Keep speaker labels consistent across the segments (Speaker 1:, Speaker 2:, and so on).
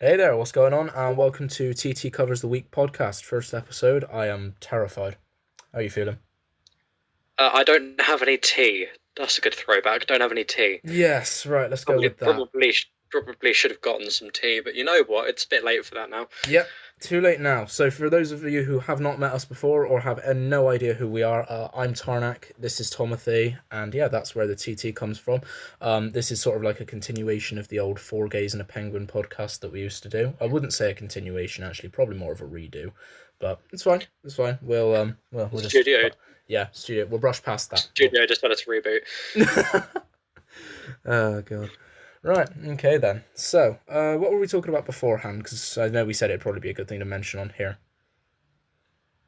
Speaker 1: Hey there, what's going on? And welcome to TT Covers the Week podcast. First episode. I am terrified. How are you feeling?
Speaker 2: I don't have any tea. That's a good throwback. Don't have any tea.
Speaker 1: Yes, right, let's go
Speaker 2: Probably,
Speaker 1: with that.
Speaker 2: probably, probably should have gotten some tea, but you know what? It's a bit late for that now.
Speaker 1: Yep, too late now. So, for those of you who have not met us before or have no idea who we are, I'm Tarnak, this is Tomothy, and yeah, that's where the TT comes from. This is sort of like a continuation of the old Four Gays and a Penguin podcast that we used to do. I wouldn't say a continuation, actually, probably more of a redo, but it's fine, it's fine. We'll just,
Speaker 2: Studio,
Speaker 1: yeah, studio, we'll brush past that.
Speaker 2: studio just had its reboot.
Speaker 1: Oh god. Right. Okay then. So, what were we talking about beforehand? Because I know we said it'd probably be a good thing to mention on here.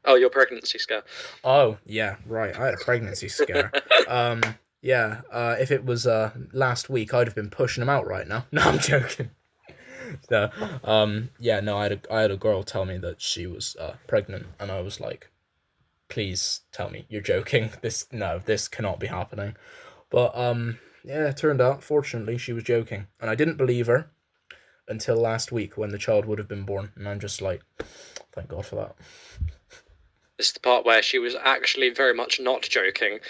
Speaker 2: Oh, your pregnancy scare.
Speaker 1: Oh yeah, right. I had a pregnancy scare. Um, yeah. If it was last week, I'd have been pushing them out right now. No, I'm joking. So, yeah, no, I had a girl tell me that she was pregnant, and I was like, please tell me you're joking. This cannot be happening. But yeah, it turned out, fortunately, she was joking, and I didn't believe her until last week when the child would have been born, and I'm just like, thank God for that.
Speaker 2: This is the part where she was actually very much not joking, and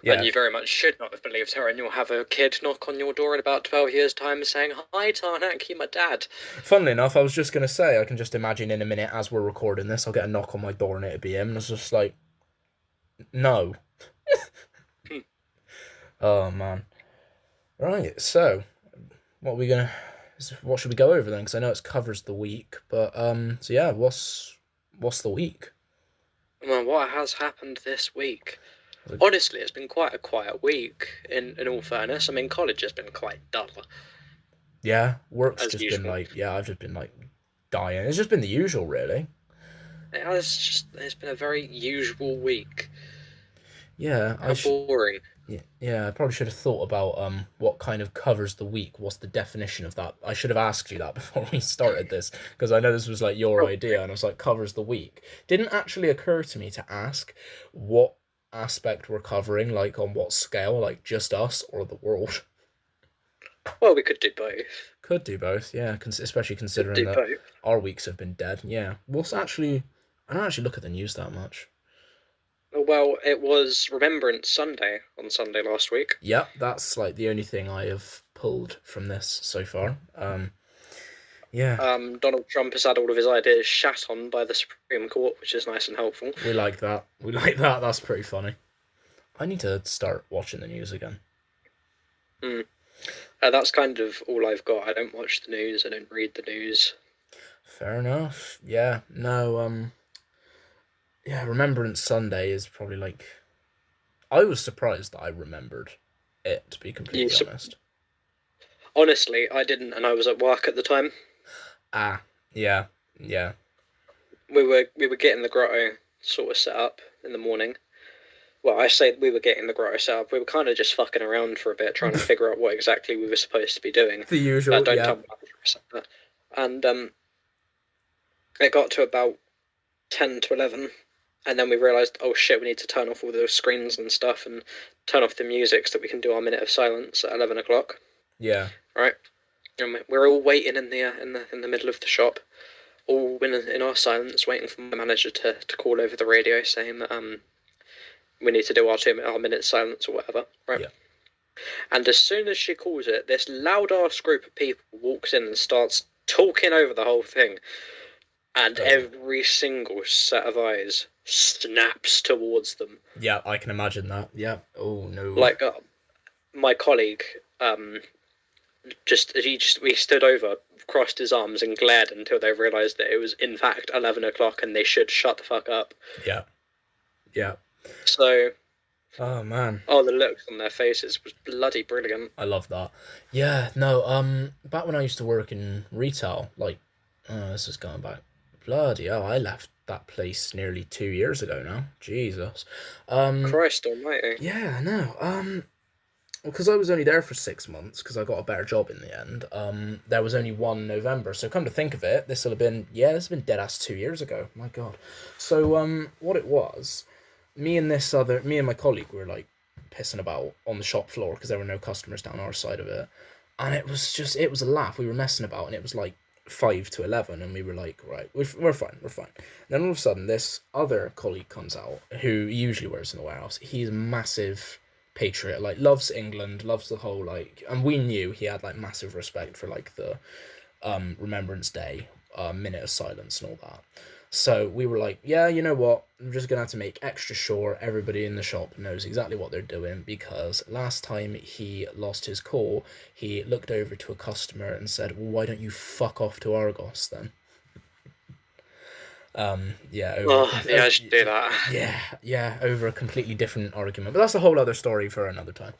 Speaker 1: Yeah,
Speaker 2: you very much should not have believed her, and you'll have a kid knock on your door in about 12 years' time saying, "Hi, Tarnak, you're my dad."
Speaker 1: funnily enough, I was just gonna say, I can just imagine in a minute as we're recording this, I'll get a knock on my door and it'll be him, and it's just like, no.
Speaker 2: Hmm.
Speaker 1: Oh man. Right, so what are we gonna? What should we go over then? Because I know it covers the week, but so yeah, what's the week?
Speaker 2: Well, what has happened this week? Honestly, it's been quite a quiet week, in all fairness. I mean, college has been quite dull,
Speaker 1: Yeah, work's
Speaker 2: as
Speaker 1: just been
Speaker 2: usual.
Speaker 1: like, yeah, I've just been like dying. It's just been the usual, really.
Speaker 2: It's been a very usual week.
Speaker 1: Yeah, I
Speaker 2: How
Speaker 1: should.
Speaker 2: boring.
Speaker 1: Yeah, I probably should have thought about what kind of covers the week. What's the definition of that? I should have asked you that before we started this because I know this was like your
Speaker 2: Probably.
Speaker 1: idea, and I was like covers the week. Didn't actually occur to me to ask what aspect we're covering, like on what scale, like just us or the world.
Speaker 2: Well, we could do both.
Speaker 1: Could do both, yeah. Especially
Speaker 2: Could
Speaker 1: considering
Speaker 2: do
Speaker 1: that
Speaker 2: both.
Speaker 1: our weeks have been dead. Yeah, what's actually? I don't actually look at the news that much.
Speaker 2: Well, it was Remembrance Sunday on Sunday last week.
Speaker 1: Yep, that's like the only thing I have pulled from this so far. Yeah,
Speaker 2: Donald Trump has had all of his ideas shat on by the Supreme Court, which is nice and helpful.
Speaker 1: we like that. We like that. That's pretty funny. I need to start watching the news again.
Speaker 2: Mm. That's kind of all I've got. I don't watch the news. I don't read the news.
Speaker 1: Fair enough. Yeah. No. Yeah. Remembrance Sunday is probably like. I was surprised that I remembered it. To be
Speaker 2: You,
Speaker 1: completely honest.
Speaker 2: honestly, I didn't, and I was at work at the time.
Speaker 1: Ah. Yeah. Yeah.
Speaker 2: We were getting the grotto sort of set up in the morning. Well, I say we were getting the grotto set up. We were kind of just fucking around for a bit, trying to figure out what exactly we were supposed to be doing.
Speaker 1: The usual.
Speaker 2: Don't
Speaker 1: Yeah.
Speaker 2: tell me that. And it got to about 10 to 11, and then we realised, oh shit, we need to turn off all those screens and stuff, and turn off the music so that we can do our minute of silence at 11 o'clock.
Speaker 1: Yeah.
Speaker 2: Right? And we're all waiting in the middle of the shop, all in our silence, waiting for my manager to call over the radio saying that we need to do our minute silence or whatever, right?
Speaker 1: Yeah.
Speaker 2: And as soon as she calls it, this loud ass group of people walks in and starts talking over the whole thing, and
Speaker 1: Oh.
Speaker 2: every single set of eyes snaps towards them.
Speaker 1: Yeah. I can imagine that. Yeah. Oh no.
Speaker 2: Like my colleague, we stood over, crossed his arms, and glared until they realised that it was in fact 11 o'clock and they should shut the fuck up.
Speaker 1: Yeah. Yeah.
Speaker 2: So,
Speaker 1: Oh man.
Speaker 2: the looks on their faces was bloody brilliant.
Speaker 1: I love that. Yeah, no, back when I used to work in retail, like, this is going back, bloody hell, I left that place nearly 2 years ago now. Jesus.
Speaker 2: Christ almighty.
Speaker 1: Yeah, no, because I was only there for 6 months because I got a better job in the end. There was only one November, so come to think of it, this has been dead ass 2 years ago. My God. So, what it was, me and my colleague were like pissing about on the shop floor because there were no customers down our side of it, and it was a laugh. We were messing about, and it was like 5 to 11, and we were like, right, we're fine, we're fine. And then all of a sudden, this other colleague comes out who usually works in the warehouse. He's a massive patriot, like loves England, loves the whole like, and we knew he had like massive respect for like the Remembrance Day, minute of silence and all that. So we were like, yeah, you know what? I'm just gonna have to make extra sure everybody in the shop knows exactly what they're doing, because last time he lost his call, he looked over to a customer and said, well, why don't you fuck off to Argos then? Yeah,
Speaker 2: I should do that.
Speaker 1: yeah, over a completely different argument, but that's a whole other story for another time.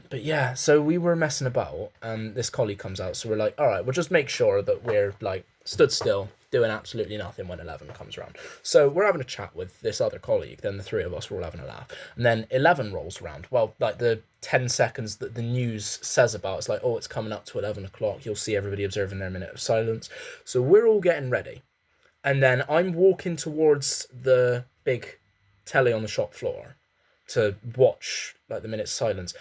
Speaker 1: But yeah, so we were messing about, and this colleague comes out, so we're like, all right, we'll just make sure that we're like stood still, doing absolutely nothing when 11 comes around. So we're having a chat with this other colleague, then the three of us were all having a laugh, and then 11 rolls around. Well, like the 10 seconds that the news says about, it's like, oh, it's coming up to 11 o'clock, you'll see everybody observing their minute of silence. So we're all getting ready. And then I'm walking towards the big telly on the shop floor to watch like the minute's silence.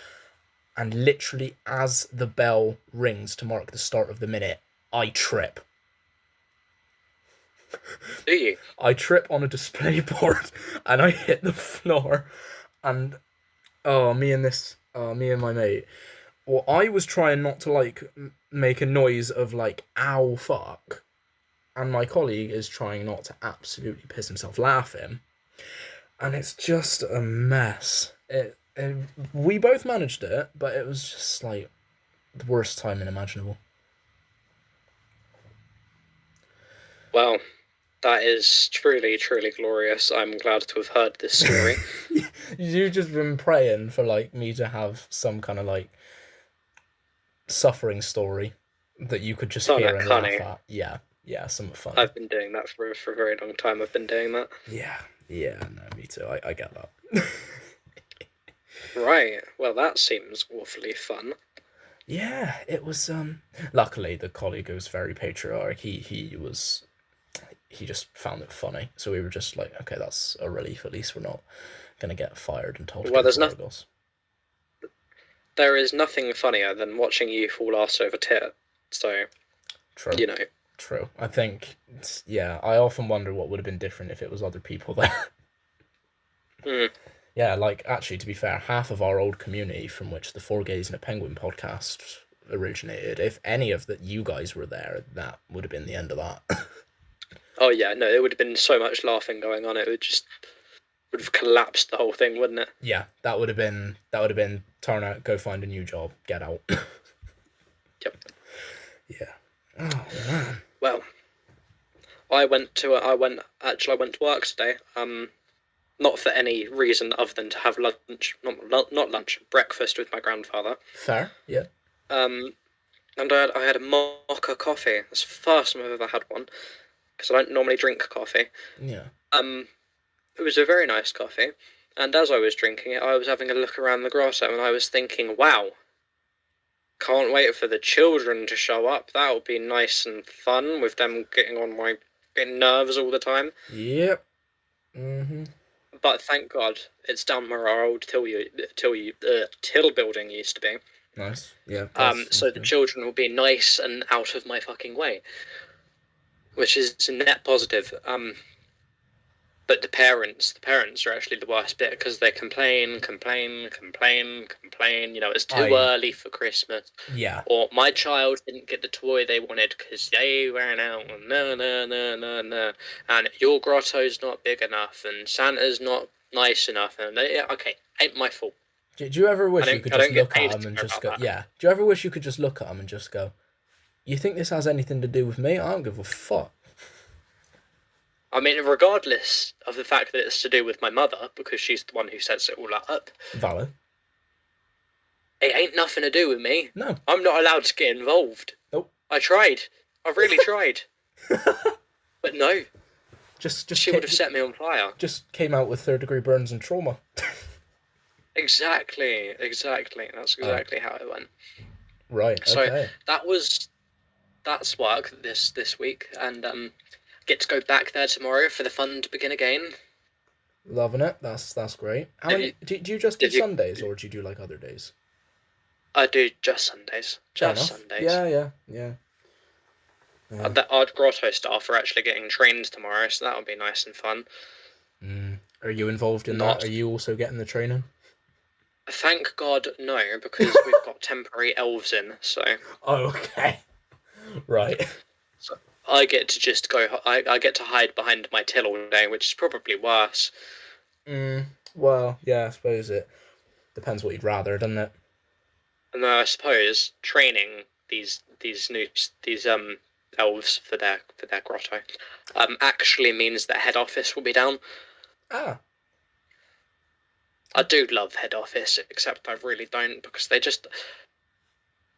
Speaker 1: And literally as the bell rings to mark the start of the minute, I trip.
Speaker 2: Do you?
Speaker 1: I trip on a display board and I hit the floor. And me and my mate. Well, I was trying not to like make a noise of like, ow, fuck. And my colleague is trying not to absolutely piss himself laughing, and it's just a mess. We both managed it, but it was just like the worst timing imaginable.
Speaker 2: Well, that is truly, truly glorious. I'm glad to have heard this story.
Speaker 1: You've just been praying for like me to have some kind of like suffering story that you could just hear and laugh at. Yeah, something funny.
Speaker 2: I've been doing that for a very long time. I've been doing that.
Speaker 1: Yeah, no, me too. I get that.
Speaker 2: Right. Well, that seems awfully fun.
Speaker 1: Yeah, it was. Luckily, the colleague was very patriotic. He just found it funny. So we were just like, okay, that's a relief. At least we're not gonna get fired and told to
Speaker 2: Well,
Speaker 1: go to Argos.
Speaker 2: There is nothing funnier than watching you fall arse over tit. So,
Speaker 1: True.
Speaker 2: you know.
Speaker 1: True. I think, yeah, I often wonder what would have been different if it was other people there. Yeah, like, actually, to be fair, half of our old community from which the Four Gays and a Penguin podcast originated, if any of that you guys were there, that would have been the end of that.
Speaker 2: Oh, yeah, no, there would have been so much laughing going on, it would have collapsed the whole thing, wouldn't it?
Speaker 1: Yeah, that would have been Tarnak, go find a new job, get out.
Speaker 2: Yep.
Speaker 1: Yeah. Oh man.
Speaker 2: Well, I went to work today. Not for any reason other than to have lunch, not lunch, breakfast with my grandfather.
Speaker 1: Fair. Yeah.
Speaker 2: And I had a mocha coffee. It's the first time I've ever had one, because I don't normally drink coffee.
Speaker 1: Yeah.
Speaker 2: It was a very nice coffee, and as I was drinking it, I was having a look around the grotto, and I was thinking, wow. Can't wait for the children to show up. That'll be nice and fun with them getting on my nerves all the time.
Speaker 1: Yep. Mhm.
Speaker 2: But thank God it's down where our old till building used to be.
Speaker 1: Nice. Yeah.
Speaker 2: So the children will be nice and out of my fucking way, which is a net positive. But the parents are actually the worst bit, because they complain. You know, it's too early for Christmas.
Speaker 1: Yeah.
Speaker 2: Or my child didn't get the toy they wanted because they ran out. No. And your grotto's not big enough, and Santa's not nice enough. And okay, ain't my fault.
Speaker 1: Do you ever wish you could just look at them and just go, yeah? Do you ever wish you could just look at them and just go, you think this has anything to do with me? I don't give a fuck.
Speaker 2: I mean, regardless of the fact that it's to do with my mother, because she's the one who sets it all up.
Speaker 1: Valid.
Speaker 2: It ain't nothing to do with me.
Speaker 1: No.
Speaker 2: I'm not allowed to get involved.
Speaker 1: Nope.
Speaker 2: I tried. I really tried. But no. She would have set me on fire.
Speaker 1: Just came out with third-degree burns and trauma.
Speaker 2: Exactly. That's exactly how it went.
Speaker 1: Right, okay.
Speaker 2: So that's work this week, and get to go back there tomorrow for the fun to begin again.
Speaker 1: Loving it. That's great. How many do you just do Sundays, or do you do like other days?
Speaker 2: I do just Sundays. Just Sundays.
Speaker 1: Yeah. Yeah.
Speaker 2: Our grotto staff are actually getting trained tomorrow, so that'll be nice and fun.
Speaker 1: Are you involved in that?
Speaker 2: Not.
Speaker 1: Are you also getting the training?
Speaker 2: Thank God, no, because we've got temporary elves in, so.
Speaker 1: Oh, okay. Right.
Speaker 2: So I get to just go. I get to hide behind my till all day, which is probably worse.
Speaker 1: Well, yeah, I suppose it depends what you'd rather, doesn't it?
Speaker 2: And I suppose training these elves for their grotto actually means that head office will be down.
Speaker 1: Ah.
Speaker 2: I do love head office, except I really don't because they just.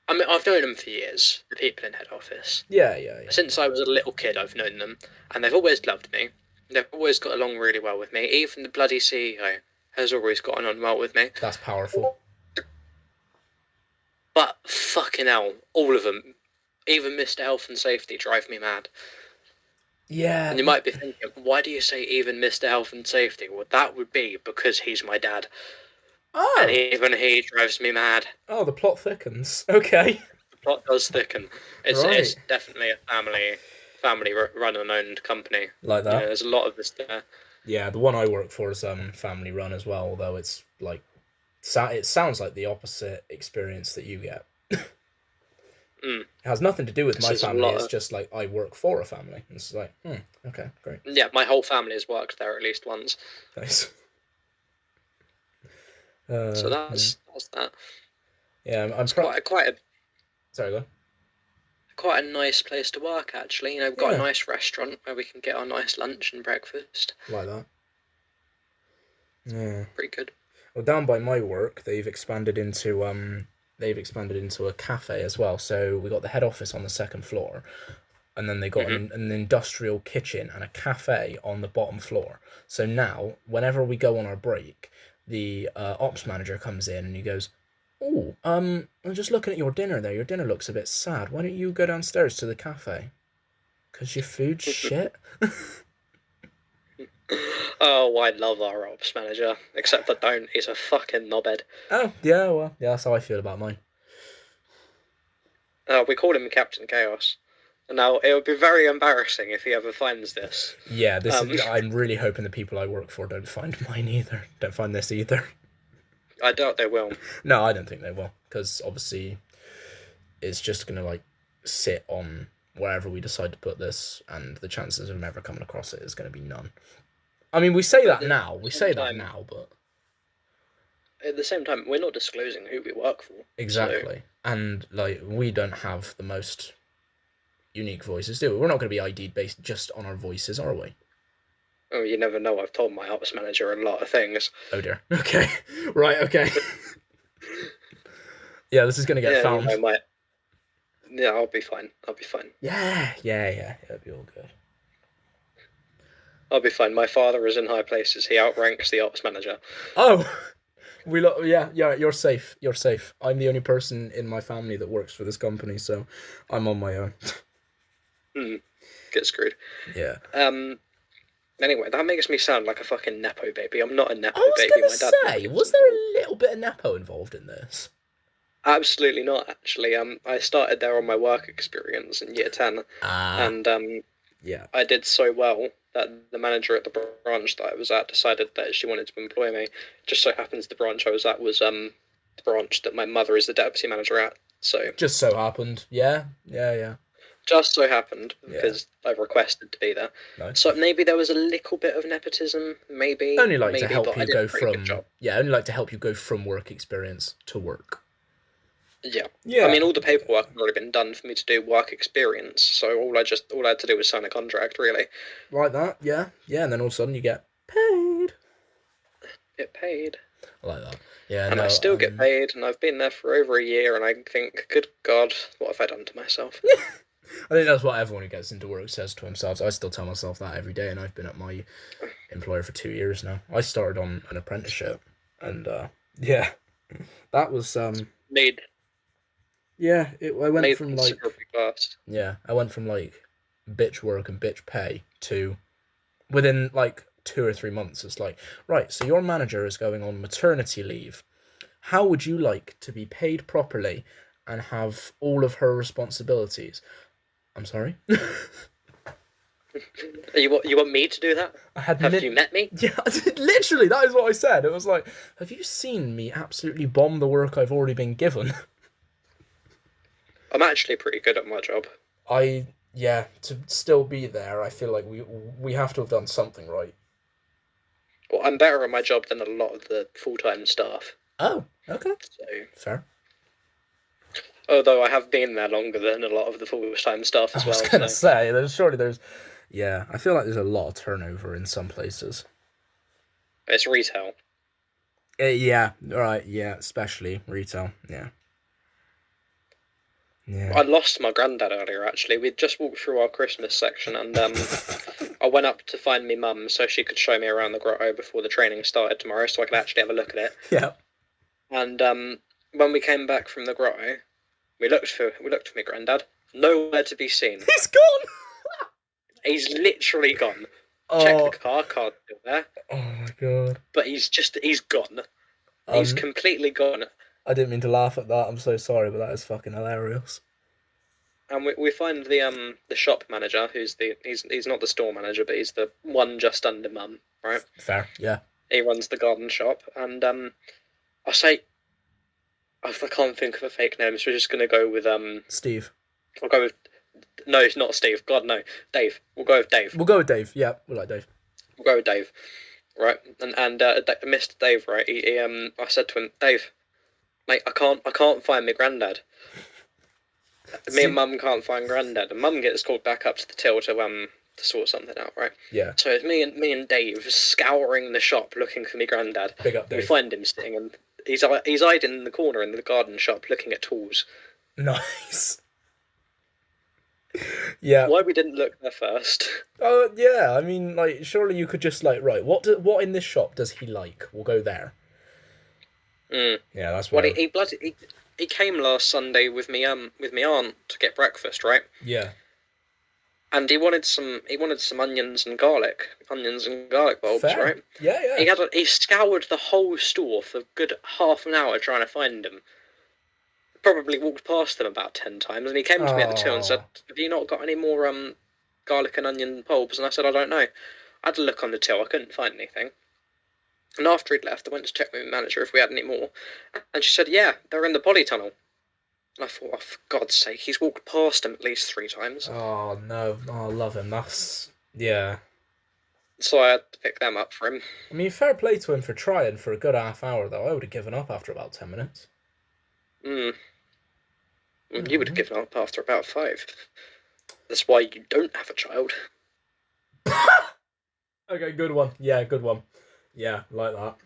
Speaker 2: I mean, I've known them for years. The people in head office.
Speaker 1: Yeah.
Speaker 2: Since I was a little kid, I've known them, and they've always loved me. They've always got along really well with me. Even the bloody CEO has always gotten on well with me.
Speaker 1: That's powerful.
Speaker 2: But fucking hell, all of them, even Mr. Health and Safety, drive me mad.
Speaker 1: Yeah.
Speaker 2: And you might be thinking, why do you say even Mr. Health and Safety? Well, that would be because he's my dad.
Speaker 1: Oh.
Speaker 2: And even he drives me mad.
Speaker 1: Oh, the plot thickens. Okay.
Speaker 2: The plot does thicken. It's definitely a family run and owned company.
Speaker 1: Like that.
Speaker 2: There's a lot of this there.
Speaker 1: Yeah, the one I work for is family run as well, although it's like it sounds like the opposite experience that you get. It has nothing to do with my family. It's just like I work for a family. It's like, okay, great.
Speaker 2: Yeah, my whole family has worked there at least once.
Speaker 1: Nice.
Speaker 2: So that's that.
Speaker 1: Yeah,
Speaker 2: it's quite a.
Speaker 1: Sorry, go on.
Speaker 2: Quite a nice place to work, actually. We've got a nice restaurant where we can get our nice lunch and breakfast.
Speaker 1: Like that. Yeah.
Speaker 2: Pretty good.
Speaker 1: Well, down by my work, they've expanded into a cafe as well. So we got the head office on the second floor, and then they got an industrial kitchen and a cafe on the bottom floor. So now, whenever we go on our break, the ops manager comes in and he goes, "Oh, I'm just looking at your dinner there. Your dinner looks a bit sad. Why don't you go downstairs to the cafe? 'Cause your food's shit."
Speaker 2: Oh, I love our ops manager. Except I don't. He's a fucking knobhead.
Speaker 1: Oh, yeah, well, yeah, that's how I feel about mine.
Speaker 2: We call him Captain Chaos. Now, it would be very embarrassing if he ever finds this.
Speaker 1: Yeah, I'm really hoping the people I work for don't find mine either. Don't find this either.
Speaker 2: I doubt they will.
Speaker 1: No, I don't think they will, because obviously it's just going to, like, sit on wherever we decide to put this, and the chances of never coming across it is going to be none. I mean, we say that now, but...
Speaker 2: At the same time, we're not disclosing who we work for.
Speaker 1: Exactly. So... And, like, we don't have the most unique voices, do we? We're not going to be ID'd based just on our voices, are we?
Speaker 2: Oh, you never know. I've told my ops manager a lot of things.
Speaker 1: Oh dear. Okay. Right, okay. Yeah, this is going to get found.
Speaker 2: Yeah, I'll be fine.
Speaker 1: Yeah. It'll be all good.
Speaker 2: I'll be fine. My father is in high places. He outranks the ops manager.
Speaker 1: Oh! Yeah, you're safe. You're safe. I'm the only person in my family that works for this company, so I'm on my own.
Speaker 2: Get screwed.
Speaker 1: Yeah.
Speaker 2: Anyway, that makes me sound like a fucking Nepo baby. I'm not a Nepo baby.
Speaker 1: I was going to say, was there a little bit of Nepo involved in this?
Speaker 2: Absolutely not, actually. I started there on my work experience in year 10. And
Speaker 1: yeah,
Speaker 2: I did so well that the manager at the branch that I was at decided that she wanted to employ me. Just so happens the branch I was at was the branch that my mother is the deputy manager at. So
Speaker 1: just so happened. Yeah.
Speaker 2: Just so happened because I requested to be there. Nice. So maybe there was a little bit of nepotism. Maybe
Speaker 1: only to help you go from work experience to work.
Speaker 2: Yeah. I mean, all the paperwork had already been done for me to do work experience. So all I had to do was sign a contract, really.
Speaker 1: Like that, yeah, and then all of a sudden you get paid.
Speaker 2: Get paid.
Speaker 1: I like that. Yeah,
Speaker 2: and I still get paid, and I've been there for over a year, and I think, good God, what have I done to myself?
Speaker 1: I think that's what everyone who gets into work says to themselves. I still tell myself that every day, and I've been at my employer for 2 years now. I started on an apprenticeship, and yeah, that was
Speaker 2: Made.
Speaker 1: Yeah, I went from like
Speaker 2: fast.
Speaker 1: Yeah, I went from like bitch work and bitch pay to within like 2 or 3 months. It's like, right, so your manager is going on maternity leave. How would you like to be paid properly and have all of her responsibilities? I'm sorry.
Speaker 2: You want me to do that?
Speaker 1: I had
Speaker 2: Have you met me?
Speaker 1: Yeah, literally, that is what I said. It was like, have you seen me absolutely bomb the work I've already been given?
Speaker 2: I'm actually pretty good at my job.
Speaker 1: Yeah, to still be there, I feel like we have to have done something right.
Speaker 2: Well, I'm better at my job than a lot of the full-time staff.
Speaker 1: Oh, okay,
Speaker 2: So,
Speaker 1: fair.
Speaker 2: although I have been there longer than a lot of the full-time staff as
Speaker 1: I was
Speaker 2: well,
Speaker 1: gonna
Speaker 2: so
Speaker 1: say, yeah, I feel like there's a lot of turnover in some places.
Speaker 2: it's retail.
Speaker 1: Yeah, right, yeah, especially retail. Yeah,
Speaker 2: I
Speaker 1: yeah.
Speaker 2: lost my granddad earlier, actually. We'd just walked through our Christmas section, and I went up to find me mum so she could show me around the grotto before the training started tomorrow, so I could actually have a look at it.
Speaker 1: Yeah.
Speaker 2: And when we came back from the grotto, we looked for my granddad. Nowhere to be seen.
Speaker 1: He's gone.
Speaker 2: He's literally gone. Check the
Speaker 1: Oh,
Speaker 2: car's still there,
Speaker 1: oh my god.
Speaker 2: but he's gone. He's
Speaker 1: Um,
Speaker 2: completely gone.
Speaker 1: I didn't mean to laugh at that. I'm so sorry, but that is fucking hilarious.
Speaker 2: And we find the shop manager, he's not the store manager, but he's the one just under mum, right?
Speaker 1: Fair, yeah.
Speaker 2: He runs the garden shop, and I say I can't think of a fake name, so we're just gonna go with
Speaker 1: Steve.
Speaker 2: I'll go with no, it's not Steve. God no, Dave. We'll go with Dave.
Speaker 1: We'll go with Dave. Yeah, we like Dave.
Speaker 2: We'll go with Dave, right? And Mr. Dave, right? I said to him, Dave, mate, I can't find my granddad. Me and Mum can't find Grandad, and Mum gets called back up to the till to sort something out, right?
Speaker 1: Yeah.
Speaker 2: So it's me and Dave scouring the shop looking for me Grandad.
Speaker 1: Big up, Dave.
Speaker 2: We find him sitting, and he's hiding in the corner in the garden shop looking at tools.
Speaker 1: Nice. Yeah.
Speaker 2: Why we didn't look there first?
Speaker 1: Oh yeah. I mean, like, surely you could just like, right, what in this shop does he like? We'll go there.
Speaker 2: Mm.
Speaker 1: Yeah, that's what.
Speaker 2: Well, he came last Sunday with me aunt to get breakfast, right?
Speaker 1: Yeah.
Speaker 2: And he wanted some onions and garlic bulbs,
Speaker 1: Fair.
Speaker 2: right?
Speaker 1: Yeah, yeah.
Speaker 2: He scoured the whole store for a good half an hour trying to find them. Probably walked past them about 10 times, and he came to me at the till and said, "Have you not got any more garlic and onion bulbs?" And I said, "I don't know." I had a look on the till, I couldn't find anything. And after he'd left, I went to check with the manager if we had any more, and she said, "Yeah, they're in the polytunnel." And I thought, oh, for God's sake, he's walked past them at least 3 times.
Speaker 1: Oh no, oh, I love him. Yeah.
Speaker 2: So I had to pick them up for him.
Speaker 1: I mean, fair play to him for trying for a good half hour, though. I would have given up after about 10 minutes.
Speaker 2: You would have given up after about 5. That's why you don't have a child.
Speaker 1: Okay, good one. Yeah, good one. Yeah, like that.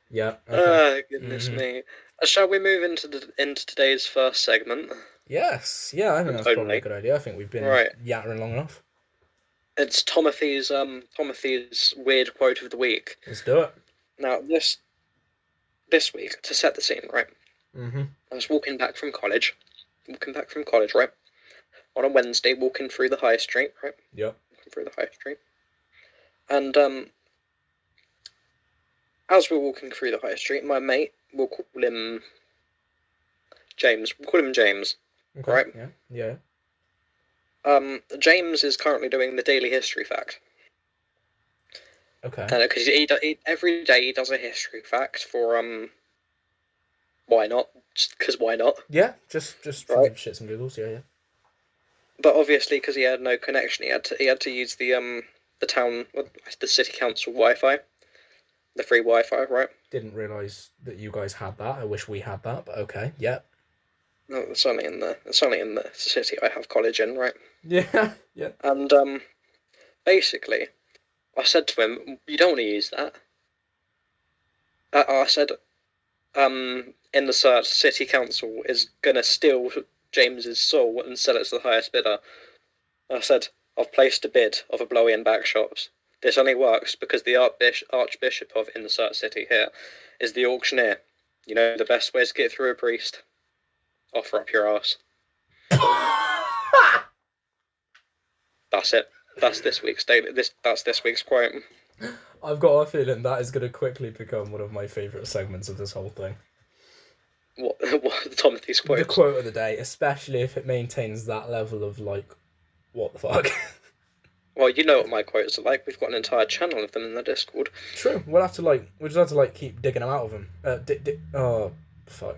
Speaker 1: Yeah. Okay.
Speaker 2: Goodness me. Shall we move into today's first segment?
Speaker 1: Yes. Yeah, I think that's probably a good idea. I think we've been yattering long enough.
Speaker 2: It's Tomothy's weird quote of the week.
Speaker 1: Let's do it.
Speaker 2: Now this week, to set the scene, right? I was walking back from college, right? On a Wednesday, walking through the high street, right?
Speaker 1: Yep.
Speaker 2: Walking through the high street. And as we're walking through the high street, my mate, we'll call him James.
Speaker 1: Okay.
Speaker 2: Right?
Speaker 1: Yeah.
Speaker 2: James is currently doing the daily history fact.
Speaker 1: Okay.
Speaker 2: Because he every day he does a history fact for why not? Because why not?
Speaker 1: Yeah, just
Speaker 2: right.
Speaker 1: Shits and giggles. Yeah.
Speaker 2: But obviously, because he had no connection, he had to use the city council Wi-Fi, the free Wi-Fi, right?
Speaker 1: Didn't realise that you guys had that. I wish we had that, but okay. Yeah.
Speaker 2: No, it's only in the city I have college in, right?
Speaker 1: Yeah. Yeah.
Speaker 2: And basically, I said to him, "You don't want to use that." I said, in the search, city council is gonna steal James's soul and sell it to the highest bidder. I said, "I've placed a bid of a blowy and back shops. This only works because the Archbishop of Insert City here is the auctioneer. You know the best way to get through a priest? Offer up your ass." That's it. That's this week's quote.
Speaker 1: I've got a feeling that is going to quickly become one of my favourite segments of this whole thing.
Speaker 2: What Timothy's
Speaker 1: The
Speaker 2: quotes?
Speaker 1: quote of the day, especially if it maintains that level of like, what the fuck.
Speaker 2: Well, you know what my quotes are like. We've got an entire channel of them in the Discord.
Speaker 1: True. We'll just have to like keep digging them out of them. Oh, fuck.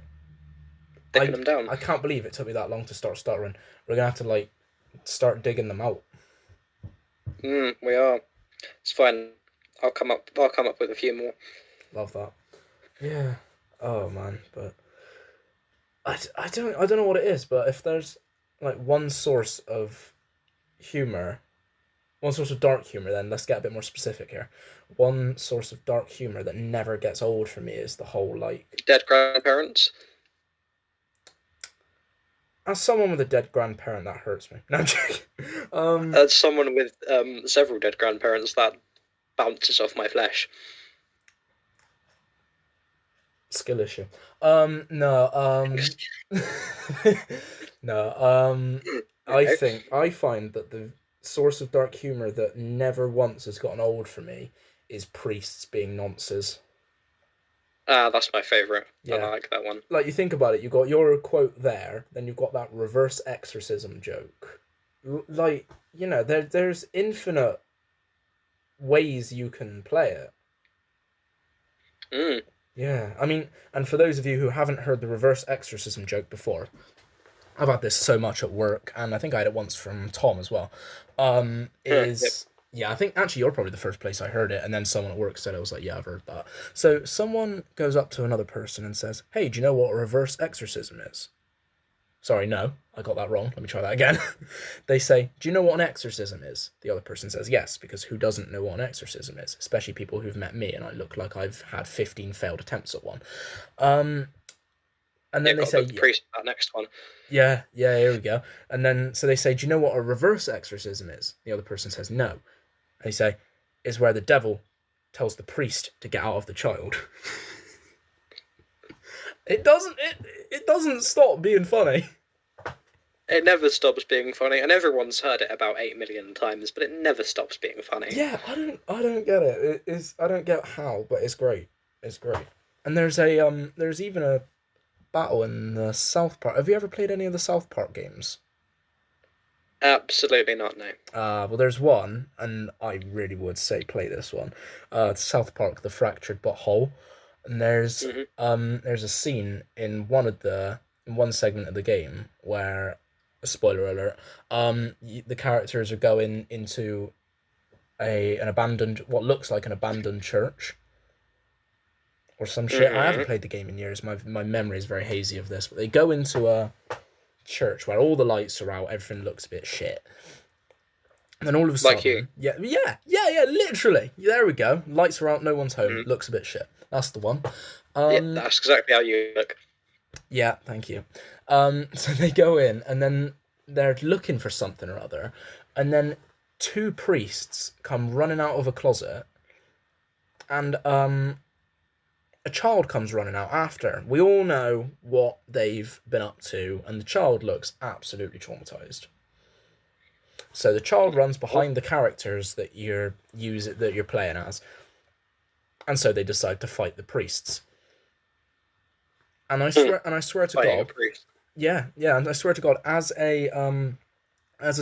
Speaker 2: Dicking them down.
Speaker 1: I can't believe it took me that long to start stuttering. We're gonna have to like start digging them out.
Speaker 2: We are. It's fine. I'll come up with a few more.
Speaker 1: Love that. Yeah. Oh man, but I don't know what it is, but if there's like one source of humor, one source of dark humor, then let's get a bit more specific here. One source of dark humor that never gets old for me is the whole like,
Speaker 2: Dead grandparents.
Speaker 1: as someone with a dead grandparent, that hurts me. No, I'm joking.
Speaker 2: As someone with several dead grandparents, that bounces off my flesh.
Speaker 1: Skill issue. No, no, I find that the source of dark humor that never once has gotten old for me is priests being nonces.
Speaker 2: That's my favourite. I
Speaker 1: Yeah.
Speaker 2: like that one.
Speaker 1: Like, you think about it, you've got your quote there, then you've got that reverse exorcism joke. Like, there's infinite ways you can play it.
Speaker 2: Mm.
Speaker 1: Yeah, I mean, and for those of you who haven't heard the reverse exorcism joke before, I've had this so much at work, and I think I had it once from Tom as well.
Speaker 2: Yep.
Speaker 1: Yeah, I think actually you're probably the first place I heard it, and then someone at work said it. I was like, yeah, I've heard that. So someone goes up to another person and says, "Hey, do you know what a reverse exorcism is?" Sorry, no, I got that wrong. Let me try that again. They say, "Do you know what an exorcism is?" The other person says, "Yes," because who doesn't know what an exorcism is? Especially people who've met me, and I look like I've had 15 failed attempts at one. And then they say,
Speaker 2: The priest that next one.
Speaker 1: yeah, here we go. And then, so they say, "Do you know what a reverse exorcism is?" The other person says, "No." And they say, "Is where the devil tells the priest to get out of the child." It doesn't stop being funny.
Speaker 2: It never stops being funny, and everyone's heard it about 8 million times, but it never stops being funny.
Speaker 1: Yeah, I don't get it. I don't get how, but it's great. It's great. And there's even a battle in the South Park. Have you ever played any of the South Park games?
Speaker 2: Absolutely not, no.
Speaker 1: Well, there's one, and I really would say play this one. South Park: The Fractured But Whole, and there's a scene in one segment of the game where, spoiler alert, the characters are going into an abandoned, what looks like an abandoned church or some shit. I haven't played the game in years. My memory is very hazy of this, but they go into a church where all the lights are out, everything looks a bit shit. And then all of a sudden,
Speaker 2: Like you.
Speaker 1: yeah, literally. There we go. Lights are out, no one's home, looks a bit shit. That's the one.
Speaker 2: Yeah, that's exactly how you look.
Speaker 1: Yeah, thank you. So they go in, and then they're looking for something or other, and then two priests come running out of a closet, and a child comes running out after. We all know what they've been up to, and the child looks absolutely traumatized. So the child runs behind the characters that you're playing as, and so they decide to fight the priests. And I swear to God, yeah, and I swear to God, as a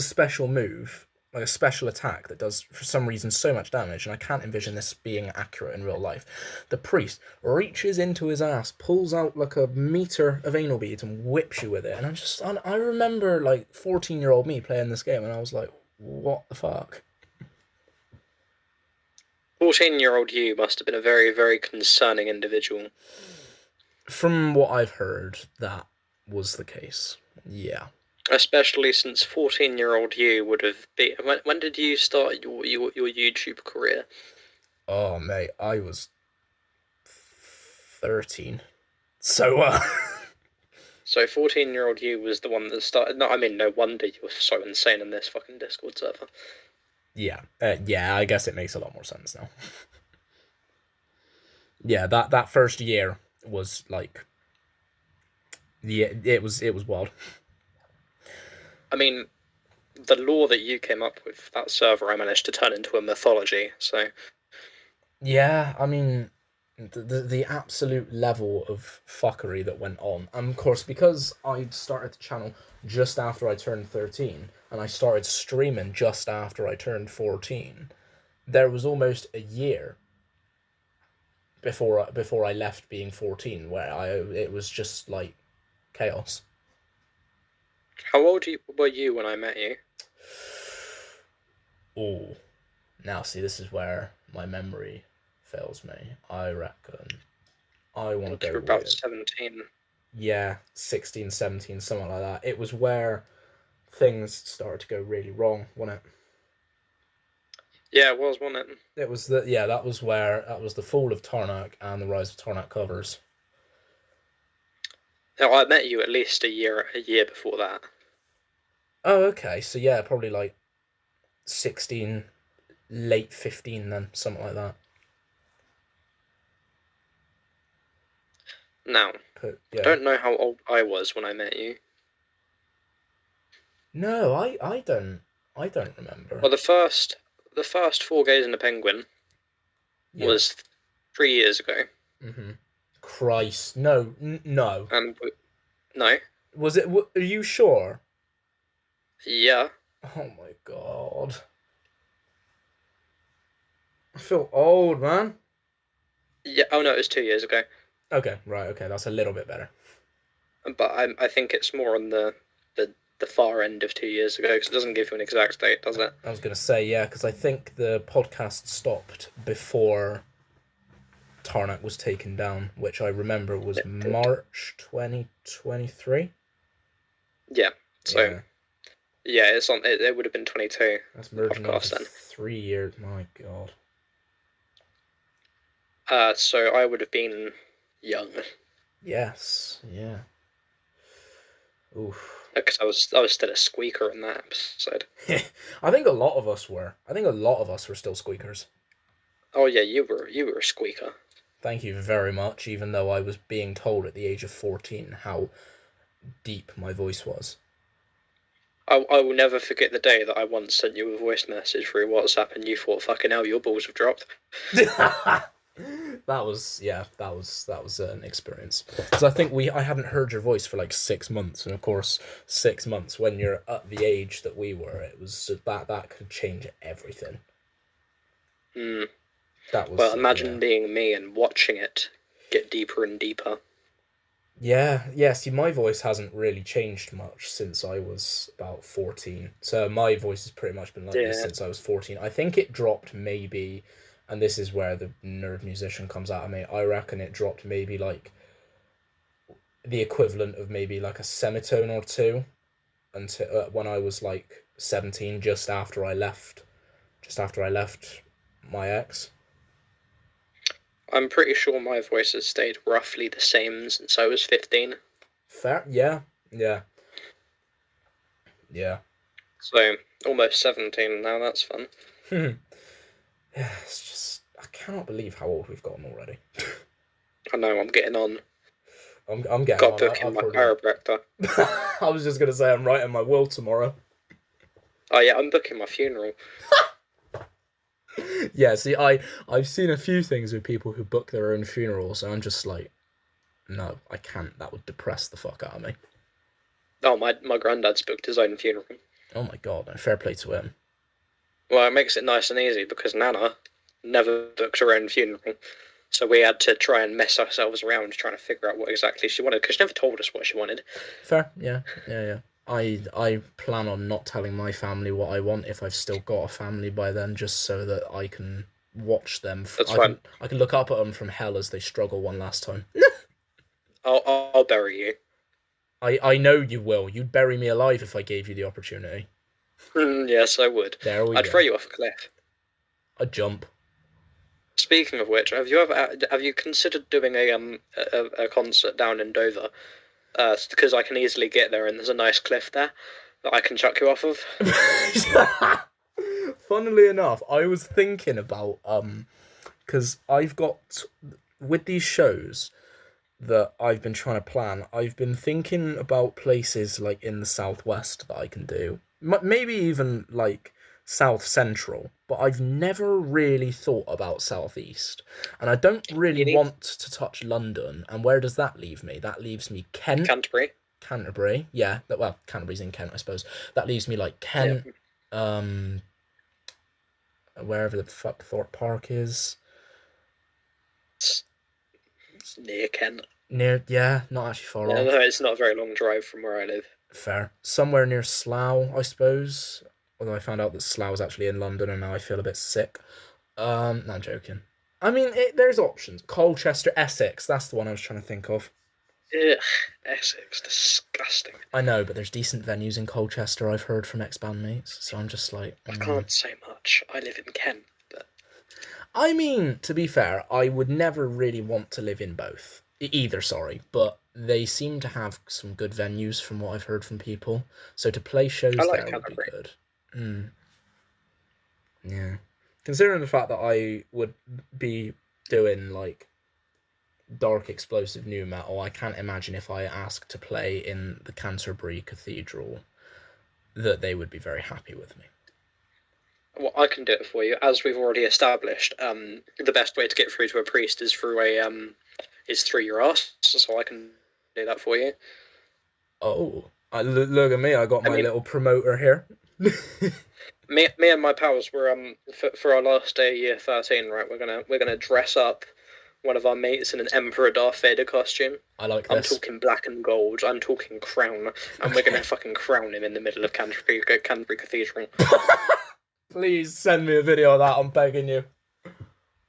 Speaker 1: special move, like a special attack that does for some reason so much damage, and I can't envision this being accurate in real life, the priest reaches into his ass, pulls out like a meter of anal beads, and whips you with it. And I remember like 14-year-old me playing this game, and I was like, what the fuck?
Speaker 2: 14-year-old you must have been a very, very concerning individual.
Speaker 1: From what I've heard, that was the case. Yeah.
Speaker 2: Especially since 14-year-old you would have been. When did you start your YouTube career?
Speaker 1: Oh, mate, I was 13. So,
Speaker 2: So 14-year-old you was the one that started. No, I mean, no wonder you were so insane in this fucking Discord server.
Speaker 1: Yeah, I guess it makes a lot more sense now. Yeah, that first year was like, yeah, it was wild.
Speaker 2: I mean, the lore that you came up with, that server I managed to turn into a mythology, so...
Speaker 1: Yeah, I mean, the absolute level of fuckery that went on. And of course, because I started the channel just after I turned 13, and I started streaming just after I turned 14, there was almost a year before I left being 14 where it was just like chaos.
Speaker 2: How old were you when I met you?
Speaker 1: Oh, now see, this is where my memory fails me. I reckon I want to
Speaker 2: You
Speaker 1: go
Speaker 2: were about
Speaker 1: with,
Speaker 2: 17.
Speaker 1: yeah, 16, 17, something like that. It was where things started to go really wrong, wasn't it?
Speaker 2: Yeah, it was, wasn't it?
Speaker 1: It was that was the fall of Tarnak and the rise of Tarnak covers.
Speaker 2: No, I met you at least a year before that.
Speaker 1: Oh, okay. So yeah, probably like 16, late 15 then, something like that.
Speaker 2: Now,
Speaker 1: But
Speaker 2: I
Speaker 1: yeah.
Speaker 2: don't know how old I was when I met you.
Speaker 1: No, I don't remember.
Speaker 2: Well, the first 4 Gays in the Penguin
Speaker 1: Yeah.
Speaker 2: was 3 years ago,
Speaker 1: Mhm. Christ. No, no.
Speaker 2: and no,
Speaker 1: Was it are you sure?
Speaker 2: yeah,
Speaker 1: Oh my god. I feel old, man.
Speaker 2: yeah. Oh no, it was 2 years ago.
Speaker 1: Okay, right, okay, that's a little bit better.
Speaker 2: But I think it's more on the far end of 2 years ago because it doesn't give you an exact date, does it?
Speaker 1: I was going to say, yeah, because I think the podcast stopped before Tarnak was taken down, which I remember was
Speaker 2: It,
Speaker 1: March 2023.
Speaker 2: yeah. So
Speaker 1: Yeah,
Speaker 2: yeah, it's on. It would have been 22.
Speaker 1: that's
Speaker 2: The
Speaker 1: merging on to
Speaker 2: podcast then.
Speaker 1: 3 years. My god.
Speaker 2: So I would have been young
Speaker 1: Yes, yeah. Oof.
Speaker 2: because I was still a squeaker in that episode.
Speaker 1: I think a lot of us were. I think a lot of us were still squeakers.
Speaker 2: Oh yeah, you were a squeaker.
Speaker 1: Thank you very much, even though I was being told at the age of 14 how deep my voice was.
Speaker 2: I will never forget the day that I once sent you a voice message through WhatsApp and you thought, "Fucking hell, your balls have dropped."
Speaker 1: that was an experience because I think I hadn't heard your voice for like 6 months, and of course 6 months when you're at the age that we were, it was that could change everything.
Speaker 2: Mm.
Speaker 1: That
Speaker 2: Well,
Speaker 1: was yeah.
Speaker 2: imagine being me and watching it get deeper and deeper.
Speaker 1: Yeah, see, my voice hasn't really changed much since I was about 14. So my voice has pretty much been like this
Speaker 2: Yeah,
Speaker 1: since I was 14. I think it dropped maybe, and this is where the nerd musician comes out of me, I reckon it dropped maybe like the equivalent of maybe like a semitone or two until when I was like 17, just after I left my ex.
Speaker 2: I'm pretty sure my voice has stayed roughly the same since I was 15.
Speaker 1: Fair, yeah, yeah, yeah.
Speaker 2: So almost 17 now. That's fun.
Speaker 1: Yeah, it's just I cannot believe how old we've gotten already.
Speaker 2: I know I'm getting on.
Speaker 1: I'm getting
Speaker 2: Got
Speaker 1: on.
Speaker 2: booking
Speaker 1: I've
Speaker 2: my
Speaker 1: already.
Speaker 2: chiropractor.
Speaker 1: I was just gonna say I'm writing my will tomorrow.
Speaker 2: Oh yeah, I'm booking my funeral.
Speaker 1: Yeah, see, I've seen a few things with people who book their own funerals, and I'm just like, no, I can't. That would depress the fuck out of me.
Speaker 2: Oh, my granddad's booked his own funeral.
Speaker 1: Oh my god, no, fair play to him.
Speaker 2: Well, it makes it nice and easy because Nana never booked her own funeral. So we had to try and mess ourselves around trying to figure out what exactly she wanted because she never told us what she wanted.
Speaker 1: Fair, yeah, yeah, yeah. I plan on not telling my family what I want if I've still got a family by then, just so that I can watch them.
Speaker 2: That's
Speaker 1: I
Speaker 2: fine.
Speaker 1: can look up at them from hell as they struggle one last time.
Speaker 2: I'll bury you.
Speaker 1: I know you will. You'd bury me alive if I gave you the opportunity.
Speaker 2: Yes, I would.
Speaker 1: There we
Speaker 2: I'd throw
Speaker 1: go.
Speaker 2: you off a cliff.
Speaker 1: A jump.
Speaker 2: Speaking of which, have you considered doing a concert down in Dover? Because I can easily get there and there's a nice cliff there that I can chuck you off of.
Speaker 1: Funnily enough, I was thinking about because I've got with these shows that I've been trying to plan. I've been thinking about places like in the southwest that I can do. Maybe even like South Central, but I've never really thought about South East. And I don't really
Speaker 2: You need
Speaker 1: want to touch London. And where does that leave me? That leaves me Kent,
Speaker 2: Canterbury.
Speaker 1: Canterbury. Yeah, well, Canterbury's in Kent, I suppose. That leaves me like
Speaker 2: Yeah.
Speaker 1: Kent, um, wherever the fuck Thorpe Park is.
Speaker 2: It's near Kent.
Speaker 1: Near, yeah, not actually far
Speaker 2: Yeah,
Speaker 1: off.
Speaker 2: no, it's not a very long drive from where I live.
Speaker 1: Fair. Somewhere near Slough, I suppose. Although I found out that Slough is actually in London, and now I feel a bit sick. No, I'm joking. I mean, there's options. Colchester, Essex. That's the one I was trying to think of.
Speaker 2: Ugh, Essex, disgusting.
Speaker 1: I know, but there's decent venues in Colchester. I've heard from ex-bandmates, so I'm just like.
Speaker 2: I can't say much. I live in Kent, but
Speaker 1: I mean, to be fair, I would never really want to live in both. Either, sorry, but they seem to have some good venues from what I've heard from people. So to play
Speaker 2: I
Speaker 1: shows
Speaker 2: like
Speaker 1: there would be
Speaker 2: Canterbury.
Speaker 1: good. Yeah. Considering the fact that I would be doing like dark explosive new metal, I can't imagine if I asked to play in the Canterbury Cathedral that they would be very happy with me.
Speaker 2: Well, I can do it for you, as we've already established. The best way to get through to a priest is through your ass, so I can do that for you.
Speaker 1: Oh, look at me! I got
Speaker 2: I
Speaker 1: my
Speaker 2: mean,
Speaker 1: little promoter here.
Speaker 2: me and my pals were for our last day, year 13, right? We're gonna dress up one of our mates in an Emperor Darth Vader costume.
Speaker 1: I like
Speaker 2: I'm
Speaker 1: this.
Speaker 2: talking black and gold. I'm talking crown, and we're gonna fucking crown him in the middle of Canterbury Cathedral.
Speaker 1: Please send me a video of that. I'm begging you.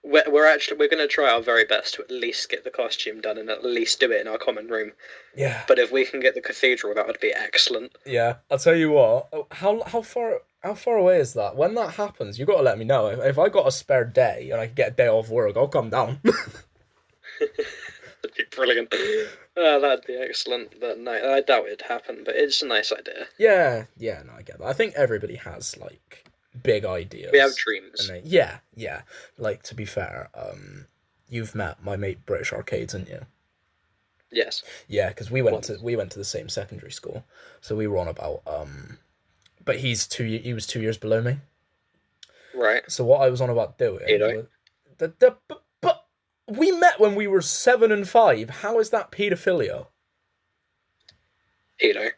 Speaker 2: We're gonna try our very best to at least get the costume done and at least do it in our common room.
Speaker 1: Yeah.
Speaker 2: But if we can get the cathedral, that would be excellent.
Speaker 1: Yeah. I'll tell you what. How far away is that? When that happens, you got to let me know. If I got a spare day and I could get a day off work, I'll come down.
Speaker 2: That'd be brilliant. That'd be excellent. But no, I doubt it'd happen. But it's a nice idea.
Speaker 1: Yeah. No, I get that. I think everybody has like big ideas.
Speaker 2: We have dreams.
Speaker 1: Yeah. Like, to be fair, you've met my mate British Arcades, haven't you?
Speaker 2: Yes.
Speaker 1: Yeah, because we went to the same secondary school, so we were on about but he was 2 years below me.
Speaker 2: Right.
Speaker 1: So what I was on about doing
Speaker 2: Pedo.
Speaker 1: was but we met when we were 7 and 5. How is that paedophilia?
Speaker 2: Pedo.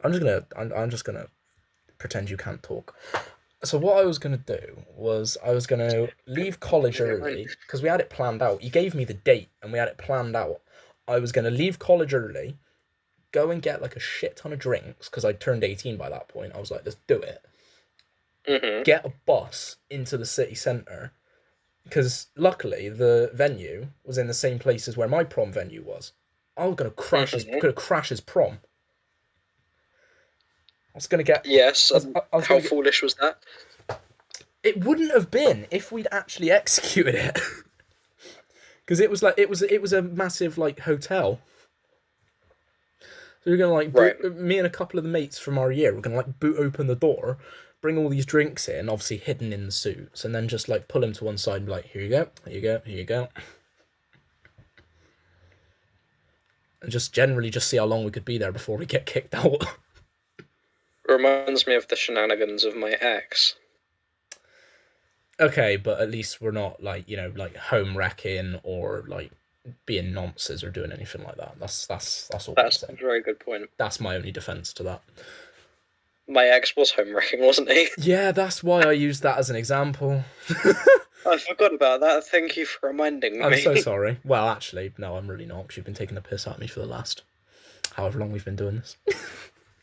Speaker 1: I'm just gonna pretend you can't talk. So what I was gonna do was I was gonna leave college early because we had it planned out. You gave me the date and we had it planned out. I was gonna leave college early, go and get like a shit ton of drinks because I turned 18 by that point. I was like, let's do it.
Speaker 2: Mm-hmm.
Speaker 1: Get a bus into the city centre because luckily the venue was in the same place as where my prom venue was. I was gonna crash his prom. I was gonna get.
Speaker 2: Yes.
Speaker 1: I was
Speaker 2: how
Speaker 1: gonna
Speaker 2: foolish was that?
Speaker 1: It wouldn't have been if we'd actually executed it, because it was a massive like hotel. So we're gonna like me and a couple of the mates from our year. We're gonna like boot open the door, bring all these drinks in, obviously hidden in the suits, and then just like pull him to one side and be like, here you go, here you go, here you go. And just generally just see how long we could be there before we get kicked out.
Speaker 2: Reminds me of the shenanigans of my ex.
Speaker 1: Okay, but at least we're not like, like home wrecking or like being nonces or doing anything like that. That's all.
Speaker 2: That's a very good point.
Speaker 1: That's my only defense to that.
Speaker 2: My ex was home wrecking, wasn't he?
Speaker 1: Yeah, that's why I used that as an example.
Speaker 2: I forgot about that. Thank you for reminding me.
Speaker 1: I'm so sorry. Well, actually, no, I'm really not, because you've been taking the piss out of me for the last however long we've been doing this.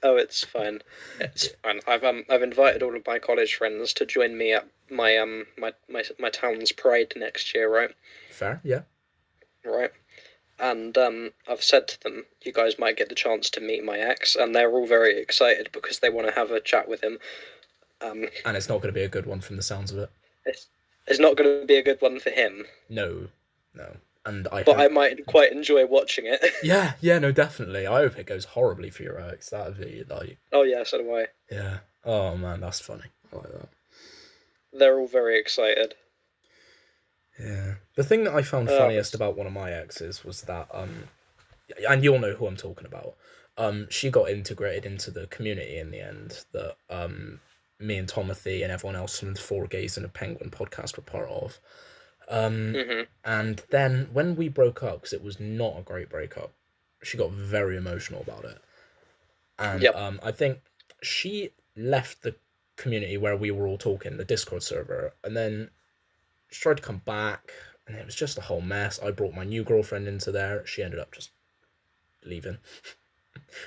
Speaker 2: Oh, it's fine. It's fine. I've invited all of my college friends to join me at my town's pride next year, right?
Speaker 1: Fair, yeah.
Speaker 2: Right. And I've said to them, you guys might get the chance to meet my ex, and they're all very excited because they want to have a chat with him.
Speaker 1: And it's not going to be a good one from the sounds of it.
Speaker 2: It's not going to be a good one for him.
Speaker 1: No.
Speaker 2: I might quite enjoy watching it.
Speaker 1: Yeah, no, definitely. I hope it goes horribly for your ex. That'd be like.
Speaker 2: Oh yeah, so do I.
Speaker 1: Yeah. Oh man, that's funny. I like that.
Speaker 2: They're all very excited.
Speaker 1: Yeah. The thing that I found funniest about one of my exes was that and you'll know who I'm talking about. She got integrated into the community in the end. That me and Tomothy and everyone else from the Four Gays and a Penguin podcast were part of. And then when we broke up, because it was not a great breakup, she got very emotional about it. And
Speaker 2: Yep.
Speaker 1: I think she left the community where we were all talking, the Discord server, and then she tried to come back, and it was just a whole mess. I brought my new girlfriend into there. She ended up just leaving.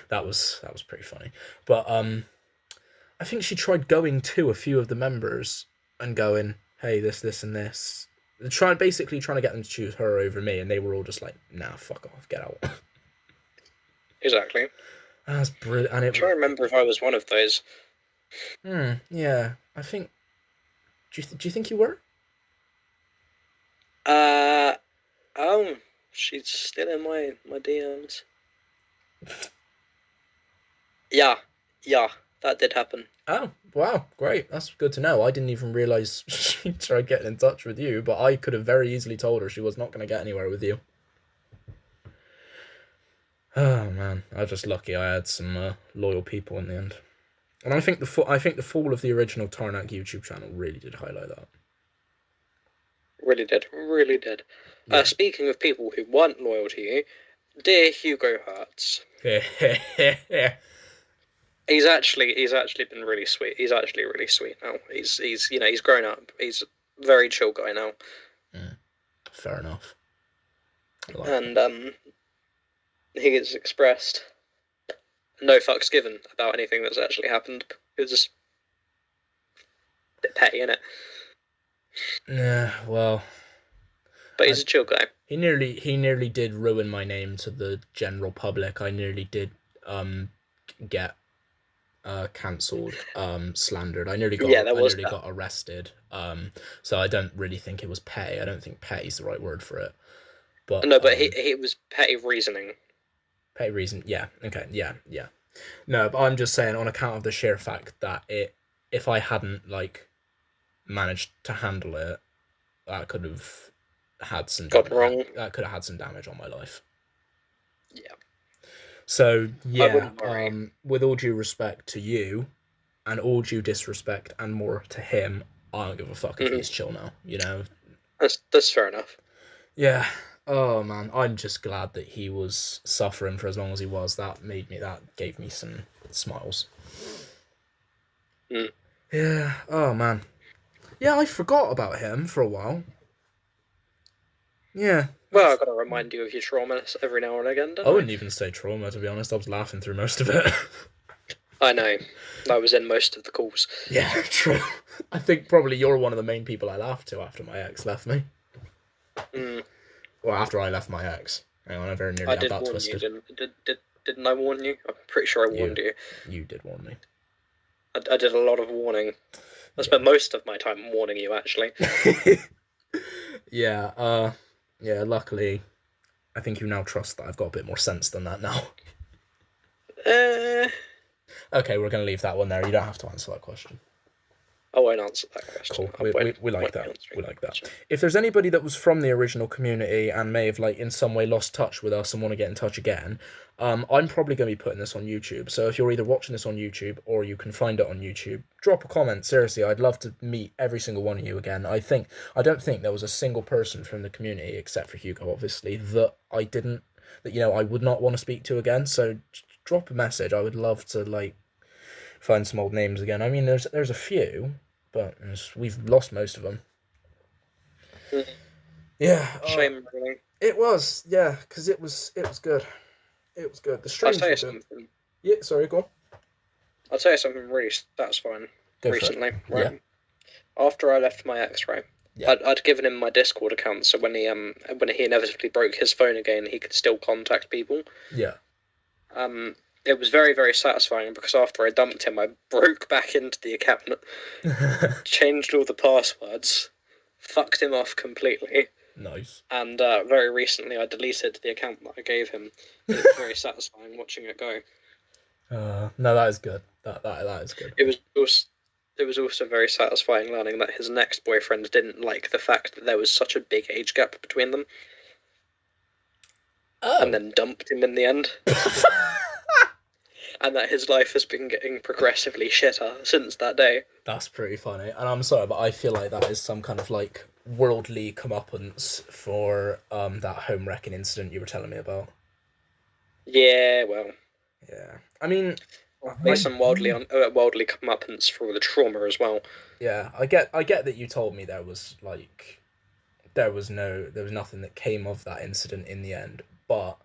Speaker 1: That was pretty funny. But I think she tried going to a few of the members and going, hey, this, and this. Basically trying to get them to choose her over me, and they were all just like, nah, fuck off, get out.
Speaker 2: Exactly.
Speaker 1: That's brilliant. And
Speaker 2: I'm trying to remember if I was one of those.
Speaker 1: Yeah. I think. Do you think you were?
Speaker 2: Oh, she's still in my DMs. Yeah, that did happen.
Speaker 1: Oh, wow, great. That's good to know. I didn't even realise she tried getting in touch with you, but I could have very easily told her she was not going to get anywhere with you. Oh man, I was just lucky I had some loyal people in the end. And I think the fall of the original Tarnak YouTube channel really did highlight that.
Speaker 2: Really did.
Speaker 1: Yeah.
Speaker 2: Speaking of people who weren't loyal to you, dear Hugo Hertz. He's actually been really sweet. He's actually really sweet now. He's grown up. He's a very chill guy now.
Speaker 1: Fair enough.
Speaker 2: And he has expressed no fucks given about anything that's actually happened. It was just a bit petty, innit?
Speaker 1: Yeah, well.
Speaker 2: But he's a chill guy.
Speaker 1: He nearly did ruin my name to the general public. I nearly did get cancelled, slandered. I nearly got arrested. So I don't really think it was petty. I don't think petty's the right word for it. But
Speaker 2: no, but he was petty reasoning.
Speaker 1: Petty reason, yeah. Okay, yeah. No, but I'm just saying on account of the sheer fact that if I hadn't managed to handle it, that could have had some
Speaker 2: wrong.
Speaker 1: That could have had some damage on my life.
Speaker 2: Yeah.
Speaker 1: So yeah, with all due respect to you, and all due disrespect and more to him, I don't give a fuck if he's chill now. You know.
Speaker 2: That's fair enough.
Speaker 1: Yeah. Oh man, I'm just glad that he was suffering for as long as he was. That gave me some smiles. Yeah. Oh man. Yeah, I forgot about him for a while. Yeah.
Speaker 2: Well, I've got to remind you of your trauma every now and again, don't I?
Speaker 1: I wouldn't even say trauma, to be honest. I was laughing through most of it.
Speaker 2: I know. I was in most of the calls.
Speaker 1: Yeah, true. I think probably you're one of the main people I laughed to after my ex left me. Well, after I left my ex. Hang on, I very nearly had that twisted.
Speaker 2: Didn't I warn you? I'm pretty sure I warned you.
Speaker 1: You did warn me.
Speaker 2: I did a lot of warning. I spent most of my time warning you, actually.
Speaker 1: Yeah, luckily, I think you now trust that I've got a bit more sense than that now. Okay, we're going to leave that one there. You don't have to answer that question.
Speaker 2: I won't answer that question.
Speaker 1: Cool. We like that. We like that. If there's anybody that was from the original community and may have in some way lost touch with us and want to get in touch again, I'm probably going to be putting this on YouTube. So if you're either watching this on YouTube or you can find it on YouTube, drop a comment. Seriously, I'd love to meet every single one of you again. I don't think there was a single person from the community, except for Hugo, obviously, that I would not want to speak to again. So drop a message. I would love to find some old names again. I mean, there's a few, but we've lost most of them. Yeah.
Speaker 2: Shame, really.
Speaker 1: It was, yeah, because it was good. It was good. The streams were good. Yeah, sorry, go on.
Speaker 2: I'll tell you something really satisfying recently.
Speaker 1: Right?
Speaker 2: Yeah. After I left my ex, right? Yeah. I'd given him my Discord account, so when he inevitably broke his phone again, he could still contact people.
Speaker 1: Yeah.
Speaker 2: It was very, very satisfying because after I dumped him, I broke back into the account, changed all the passwords, fucked him off completely.
Speaker 1: Nice.
Speaker 2: And very recently, I deleted the account that I gave him. It was very satisfying watching it go.
Speaker 1: No, that is good. That is good.
Speaker 2: It was also very satisfying learning that his next boyfriend didn't like the fact that there was such a big age gap between them. Oh. And then dumped him in the end. and that his life has been getting progressively shitter since that day.
Speaker 1: That's pretty funny. And I'm sorry, but I feel like that is some kind of like worldly comeuppance for that home wrecking incident you were telling me about.
Speaker 2: Yeah, well,
Speaker 1: Yeah. I mean,
Speaker 2: based on worldly comeuppance for all the trauma as well.
Speaker 1: yeah, I get that you told me there was nothing that came of that incident in the end, but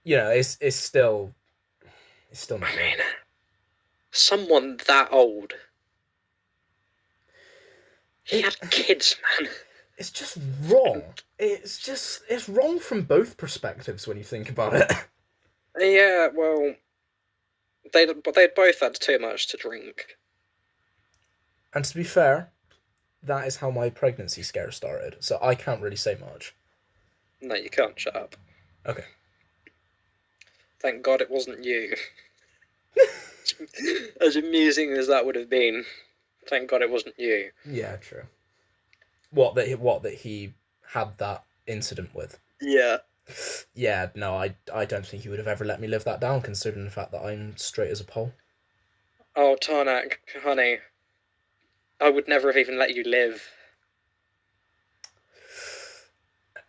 Speaker 1: it's still not
Speaker 2: I
Speaker 1: good.
Speaker 2: mean, someone that old. He
Speaker 1: It
Speaker 2: had kids, man.
Speaker 1: it's just wrong. It's wrong from both perspectives when you think about it.
Speaker 2: Yeah, well, they both had too much to drink.
Speaker 1: And to be fair, that is how my pregnancy scare started, so I can't really say much.
Speaker 2: No, you can't shut up.
Speaker 1: Okay.
Speaker 2: Thank God it wasn't you. As amusing as that would have been, thank God it wasn't you.
Speaker 1: Yeah, true. What that he had that incident with.
Speaker 2: Yeah.
Speaker 1: Yeah, no, I don't think he would have ever let me live that down, considering the fact that I'm straight as a pole.
Speaker 2: Oh, Tarnak, honey, I would never have even let you live.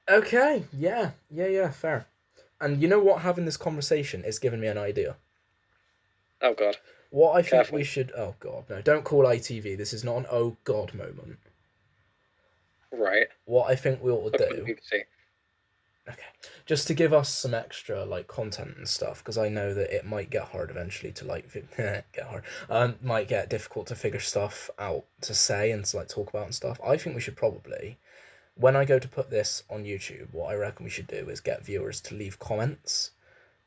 Speaker 1: Okay, yeah, fair. And you know what? Having this conversation is giving me an idea.
Speaker 2: Oh God.
Speaker 1: What I think
Speaker 2: Careful.
Speaker 1: we should. Oh God, no! Don't call ITV. This is not an oh God moment.
Speaker 2: Right.
Speaker 1: What I think we ought to
Speaker 2: Look on
Speaker 1: do.
Speaker 2: BBC.
Speaker 1: Okay, just to give us some extra like content and stuff, because I know that it might get hard eventually to like get hard. Might get difficult to figure stuff out to say and to like talk about and stuff. I think we should probably, when I go to put this on YouTube, what I reckon we should do is get viewers to leave comments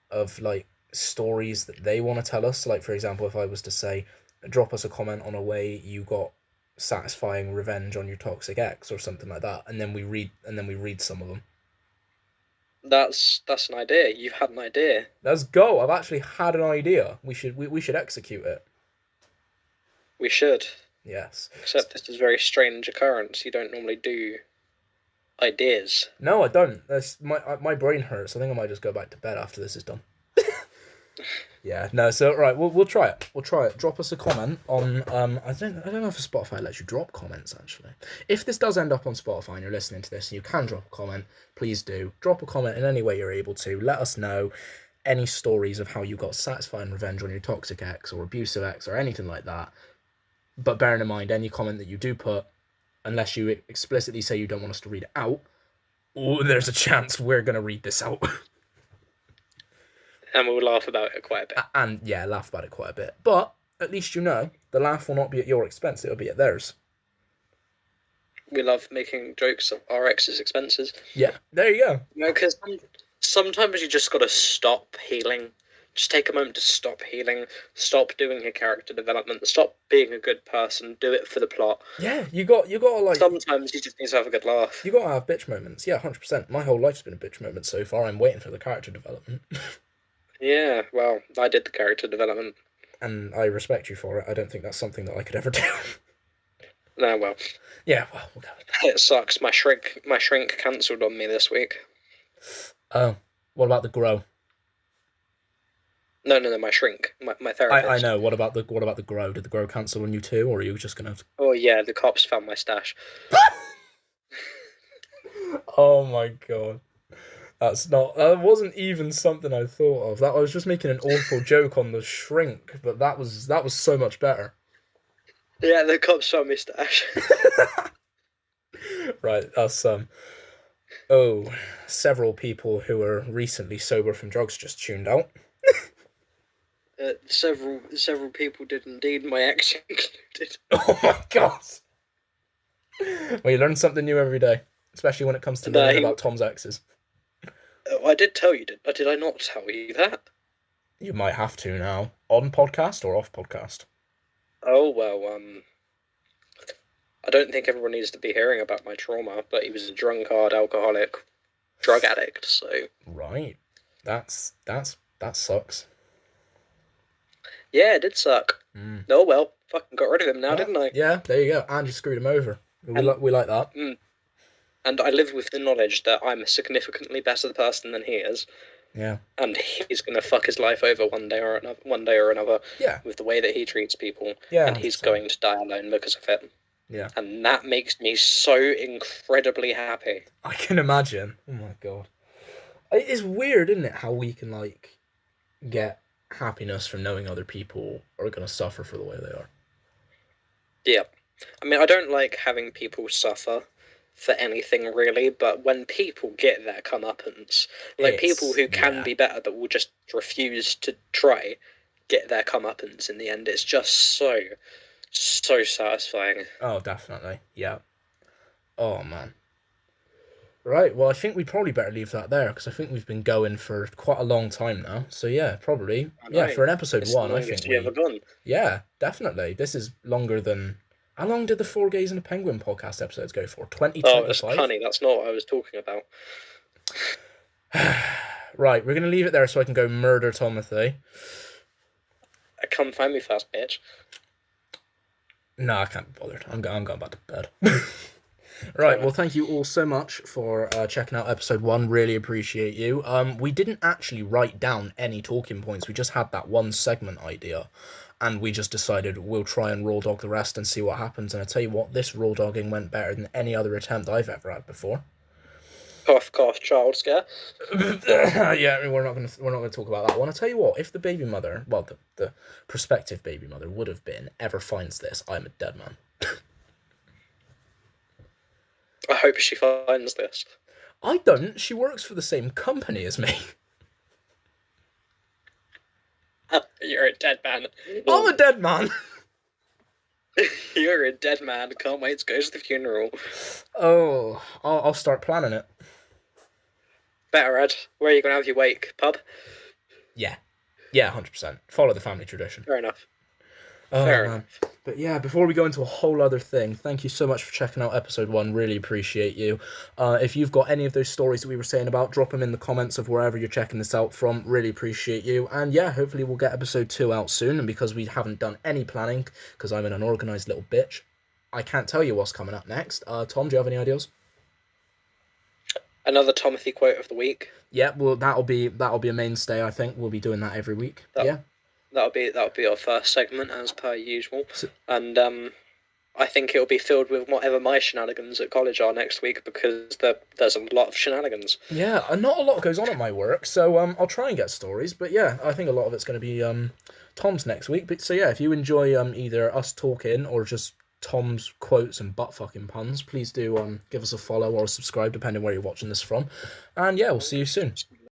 Speaker 1: of like stories that they want to tell us. Like for example, if I was to say, drop us a comment on a way you got satisfying revenge on your toxic ex or something like that, and then we read some of them.
Speaker 2: That's an idea. You've had an idea.
Speaker 1: Let's go. I've actually had an idea. We should execute it.
Speaker 2: We should.
Speaker 1: Yes.
Speaker 2: Except this is a very strange occurrence. You don't normally do ideas.
Speaker 1: No, I don't. That's my brain hurts. I think I might just go back to bed after this is done. Yeah, no. So right, we'll try it. We'll try it. Drop us a comment on I don't know if Spotify lets you drop comments actually. If this does end up on Spotify and you're listening to this and you can drop a comment, please do drop a comment in any way you're able to. Let us know any stories of how you got satisfying revenge on your toxic ex or abusive ex or anything like that. But bearing in mind, any comment that you do put, unless you explicitly say you don't want us to read it out, there's a chance we're gonna read this out.
Speaker 2: And we'll laugh about it quite a bit.
Speaker 1: And yeah, laugh about it quite a bit. But at least you know the laugh will not be at your expense, it'll be at theirs.
Speaker 2: We love making jokes at our ex's expenses.
Speaker 1: Yeah, there you go.
Speaker 2: You know, because sometimes you just got to stop healing. Just take a moment to stop healing. Stop doing your character development. Stop being a good person. Do it for the plot.
Speaker 1: Yeah, you got to like.
Speaker 2: Sometimes you just need to have a good laugh.
Speaker 1: You got to have bitch moments. Yeah, 100%. My whole life's been a bitch moment so far. I'm waiting for the character development.
Speaker 2: Yeah, well, I did the character development.
Speaker 1: And I respect you for it. I don't think that's something that I could ever do.
Speaker 2: No, well.
Speaker 1: Yeah, well, we'll go.
Speaker 2: It sucks. My shrink cancelled on me this week.
Speaker 1: Oh, what about the grow?
Speaker 2: No, my shrink, my therapist.
Speaker 1: I know. What about the grow? Did the grow cancel on you too, or are you just gonna?
Speaker 2: Oh yeah, the cops found my stash.
Speaker 1: Oh my God. That wasn't even something I thought of. That I was just making an awful joke on the shrink, but that was so much better.
Speaker 2: Yeah, the cops found my stash.
Speaker 1: Right, that's several people who were recently sober from drugs just tuned out.
Speaker 2: Several people did indeed, my ex included.
Speaker 1: Oh my God. Well, you learn something new every day, especially when it comes to learning about Tom's exes.
Speaker 2: I did tell you, did I not tell you that?
Speaker 1: You might have to now. On podcast or off podcast?
Speaker 2: Oh, well, I don't think everyone needs to be hearing about my trauma, but he was a drunkard, alcoholic, drug addict, so...
Speaker 1: Right. That sucks.
Speaker 2: Yeah, it did suck.
Speaker 1: Mm.
Speaker 2: Oh, well, fucking got rid of him now, didn't I?
Speaker 1: Yeah, there you go. And you screwed him over. We like that.
Speaker 2: And I live with the knowledge that I'm a significantly better person than he is.
Speaker 1: Yeah.
Speaker 2: and he's gonna fuck his life over one day or another,
Speaker 1: Yeah.
Speaker 2: with the way that he treats people,
Speaker 1: Yeah.
Speaker 2: and he's
Speaker 1: 100%.
Speaker 2: going to die alone because of it.
Speaker 1: Yeah.
Speaker 2: And that makes me so incredibly happy.
Speaker 1: I can imagine. Oh my god. It is weird, isn't it, how we can like get happiness from knowing other people are gonna suffer for the way they are.
Speaker 2: Yeah. I mean, I don't like having people suffer for anything really, but when people get their comeuppance, like people who can be better but will just refuse to try, get their comeuppance in the end, it's just so satisfying.
Speaker 1: Oh, definitely. Yeah. Oh man. Right. Well, I think we probably better leave that there because I think we've been going for quite a long time now. So yeah, probably.
Speaker 2: I
Speaker 1: Yeah,
Speaker 2: know.
Speaker 1: for an episode
Speaker 2: It's the
Speaker 1: one, I
Speaker 2: longest
Speaker 1: think
Speaker 2: you ever
Speaker 1: we.
Speaker 2: gone.
Speaker 1: Yeah, definitely. This is longer than. How long did the Four Gays and a Penguin podcast episodes go for?
Speaker 2: Oh, it's
Speaker 1: 2025.
Speaker 2: honey, that's not what I was talking about.
Speaker 1: Right, we're gonna leave it there so I can go murder Timothy.
Speaker 2: Come find me fast, bitch.
Speaker 1: No, I can't be bothered. I'm going back to bed. Right, well, thank you all so much for checking out episode 1. Really appreciate you. We didn't actually write down any talking points. We just had that one segment idea, and we just decided we'll try and raw dog the rest and see what happens. And I tell you what, this raw dogging went better than any other attempt I've ever had before.
Speaker 2: Cough, cough, child scare.
Speaker 1: Yeah, we're not gonna talk about that one. I tell you what, if the baby mother, well, the prospective baby mother would have been, ever finds this, I'm a dead man.
Speaker 2: I hope she finds this.
Speaker 1: I don't. She works for the same company as me.
Speaker 2: You're a dead man.
Speaker 1: I'm a dead man.
Speaker 2: You're a dead man. Can't wait to go to the funeral.
Speaker 1: Oh, I'll start planning it.
Speaker 2: Better, Ed. Where are you going to have your wake? Pub?
Speaker 1: Yeah, 100%. Follow the family tradition.
Speaker 2: Fair enough.
Speaker 1: Oh,
Speaker 2: Fair
Speaker 1: man.
Speaker 2: enough.
Speaker 1: But yeah, before we go into a whole other thing, thank you so much for checking out episode 1. Really appreciate you. If you've got any of those stories that we were saying about, drop them in the comments of wherever you're checking this out from. Really appreciate you. And yeah, hopefully we'll get episode 2 out soon. And because we haven't done any planning, because I'm an unorganized little bitch, I can't tell you what's coming up next. Tom, do you have any ideas?
Speaker 2: Another Timothy quote of the week.
Speaker 1: Yeah, well, that'll be a mainstay. I think we'll be doing that every week.
Speaker 2: That'll be our first segment as per usual, and I think it'll be filled with whatever my shenanigans at college are next week because there's a lot of shenanigans.
Speaker 1: Yeah, not a lot goes on at my work, so I'll try and get stories. But yeah, I think a lot of it's going to be Tom's next week. But so yeah, if you enjoy either us talking or just Tom's quotes and butt fucking puns, please do give us a follow or a subscribe depending where you're watching this from. And yeah, we'll see you soon.